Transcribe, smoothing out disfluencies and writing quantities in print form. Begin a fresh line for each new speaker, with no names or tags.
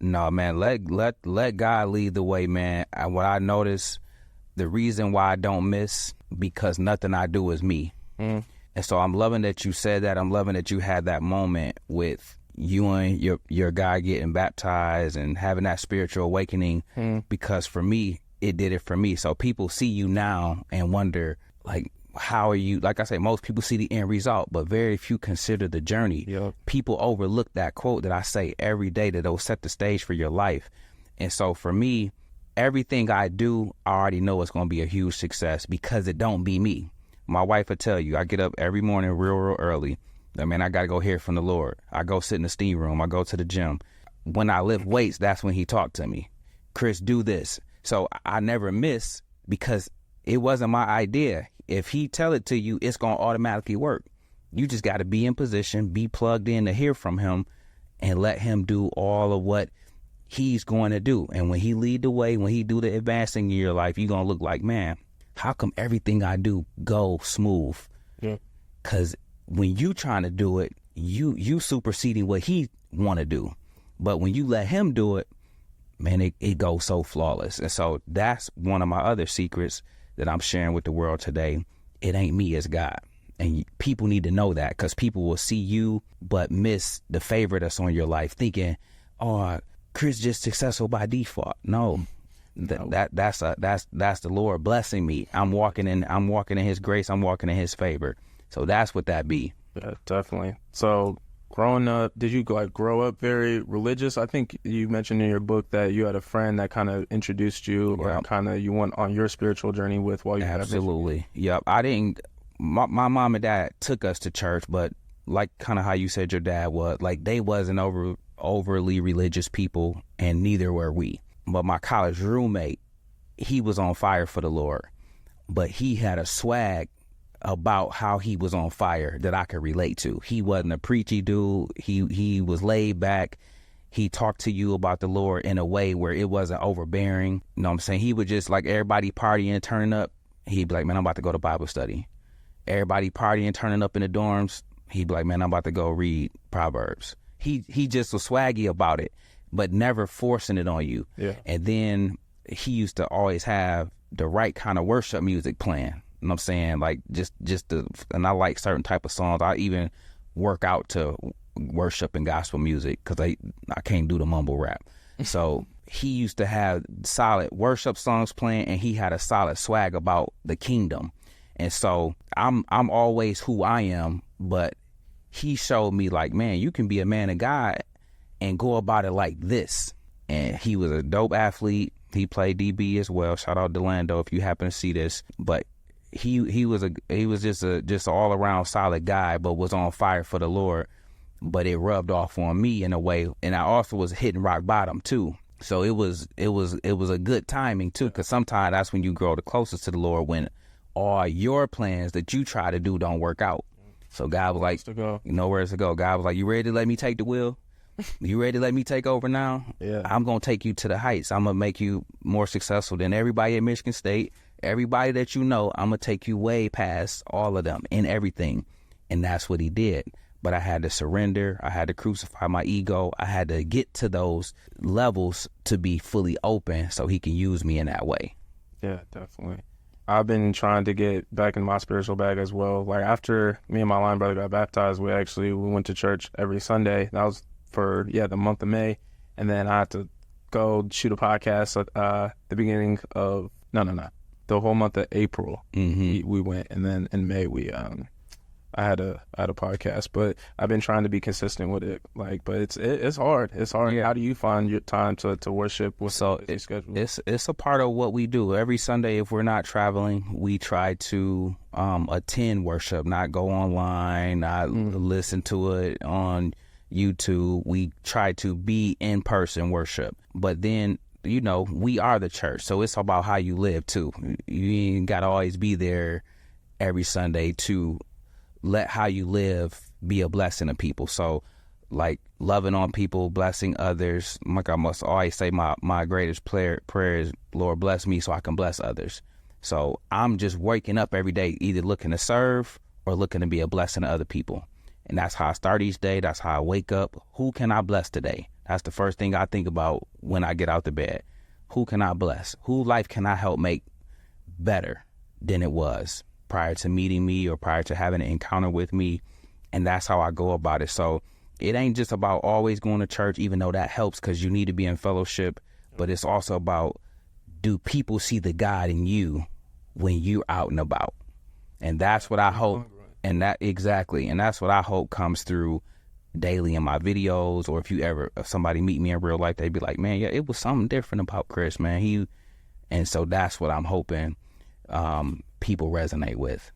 No, man, let God lead the way, man. What I notice, the reason why I don't miss, because nothing I do is me. And so I'm loving that you said that. I'm loving that you had that moment with you and your guy getting baptized and having that spiritual awakening, because for me, it did it for me. So people see you now and wonder, like, how are you? Like I say, most people see the end result, but very few consider the journey.
Yep.
People overlook that quote that I say every day, that it'll set the stage for your life. And so for me, everything I do, I already know it's going to be a huge success, because it don't be me. My wife will tell you, I get up every morning real early. I mean, I got to go hear from the Lord. I go sit in the steam room. I go to the gym. When I lift weights, that's when he talked to me. Chris, do this. So I never miss, because it wasn't my idea. If he tell it to you, it's going to automatically work. You just got to be in position, be plugged in to hear from him, and let him do all of what he's going to do. And when he lead the way, when he do the advancing in your life, you're going to look like, man, how come everything I do go smooth?
Yeah.
Because when you trying to do it, you superseding what he want to do. But when you let him do it, man, it goes so flawless. And so that's one of my other secrets that I'm sharing with the world today. It ain't me, it's God. And people need to know that, because people will see you but miss the favor that's on your life, thinking, oh, Chris just successful by default. No. That's the Lord blessing me. I'm walking in his grace, I'm walking in his favor. So that's what that be.
Yeah, definitely. So growing up, did you grow up very religious? I think you mentioned in your book that you had a friend that kind of introduced you, or kind of you went on your spiritual journey with while you had.
Absolutely. Yep. I didn't. My mom and dad took us to church, but like kind of how you said your dad was, like they wasn't overly religious people, and neither were we. But my college roommate, he was on fire for the Lord, but he had a swag about how he was on fire that I could relate to. He wasn't a preachy dude. He was laid back. He talked to you about the Lord in a way where it wasn't overbearing. You know what I'm saying? He would just, like, everybody partying, turning up, he'd be like, man, I'm about to go to Bible study. Everybody partying, turning up in the dorms, he'd be like, man, I'm about to go read Proverbs. He just was swaggy about it, but never forcing it on you.
Yeah.
And then he used to always have the right kind of worship music playing. You know what I'm saying? Like, and I like certain type of songs. I even work out to worship and gospel music, because I can't do the mumble rap. So he used to have solid worship songs playing, and he had a solid swag about the kingdom. And so I'm always who I am, but he showed me, like, man, you can be a man of God and go about it like this. And he was a dope athlete. He played DB as well. Shout out Delando if you happen to see this. But he was just an all around solid guy, but was on fire for the Lord. But it rubbed off on me in a way, and I also was hitting rock bottom too. So it was a good timing too, because sometimes that's when you grow the closest to the Lord, when all your plans that you try to do don't work out. So God was like, you know where to go. God was like, you ready to let me take the wheel? You ready to let me take over now?
Yeah.
I'm going to take you to the heights. I'm going to make you more successful than everybody at Michigan State. Everybody that you know, I'm going to take you way past all of them in everything. And that's what he did. But I had to surrender. I had to crucify my ego. I had to get to those levels to be fully open so he can use me in that way.
Yeah, definitely. I've been trying to get back in my spiritual bag as well. Like, after me and my line brother got baptized, we went to church every Sunday. That was for, the month of May. And then I had to go shoot a podcast at the beginning of, the whole month of April.
Mm-hmm.
We went. And then in May, I had a podcast, but I've been trying to be consistent with it. But it's hard. It's hard.
Yeah.
How do you find your time to worship?
So it's a part of what we do every Sunday. If we're not traveling, we try to attend worship, not go online, not listen to it on YouTube. We try to be in person worship, but then, we are the church, so it's about how you live too. You ain't got to always be there every Sunday to let how you live be a blessing to people. So, like, loving on people, blessing others. Like, I must always say, my greatest prayer is, Lord, bless me so I can bless others. So I'm just waking up every day either looking to serve or looking to be a blessing to other people. And that's how I start each day. That's how I wake up. Who can I bless today? That's the first thing I think about when I get out the bed. Who can I bless? Whose life can I help make better than it was prior to meeting me or prior to having an encounter with me? And that's how I go about it. So it ain't just about always going to church, even though that helps because you need to be in fellowship, but it's also about, do people see the God in you when you're out and about? And that's what I hope. And that's what I hope comes through daily in my videos. Or if somebody meet me in real life, they'd be like, man, yeah, it was something different about Chris, man. And so that's what I'm hoping people resonate with.